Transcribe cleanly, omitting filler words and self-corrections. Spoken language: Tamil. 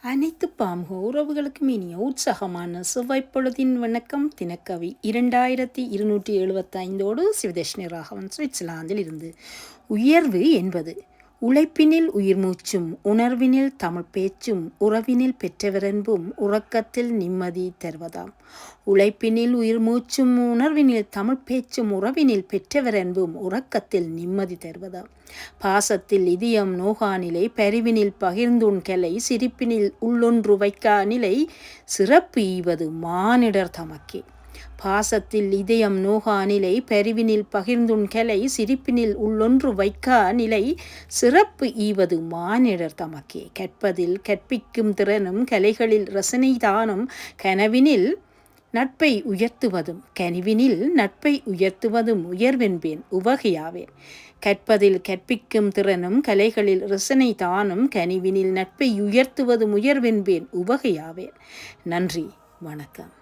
அனைத்து பாமுக உறவுகளுக்கும் இனிய உற்சாகமான செவ்வாய்ப்பொழுதின் வணக்கம். தினக்கவி 2275 சிவதேஷ்ணி ராகவன் சுவிட்சர்லாந்தில் இருந்து. உயர்வு என்பது உழைப்பினில் உயிர் மூச்சும் உணர்வினில் தமிழ் பேச்சும் உறவினில் பெற்றவரன்பும் உறக்கத்தில் நிம்மதி தருவதாம். உழைப்பினில் உயிர் மூச்சும் உணர்வினில் தமிழ் பேச்சும் உறவினில் பெற்றவரன்பும் உறக்கத்தில் நிம்மதி தருவதாம். பாசத்தில் இதயம் நோகா நிலை, பரிவினில் பகிர்ந்துண் கலை, சிரிப்பினில் உள்ளொன்று வைக்கா நிலை, சிறப்பு ஈவது மானிடர் தமக்கே. பாசத்தில் இதயம் நோகா நிலை, பரிவினில் பகிர்ந்துண் கலை, சிரிப்பினில் உள்ளொன்று வைக்கா நிலை, சிறப்பு ஈவது மானிடர் தமக்கே. கற்பதில் கற்பிக்கும் திறனும் கலைகளில் ரசனை தானும் கனவினில் நட்பை உயர்த்துவதும் கனிவினில் நட்பை உயர்த்துவதும் உயர்வென்பேன் உவகையாவேன். கற்பதில் கற்பிக்கும் திறனும் கலைகளில் ரசனை தானும் கனிவினில் நட்பை உயர்த்துவதும் உயர்வென்பேன் உவகையாவேன். நன்றி, வணக்கம்.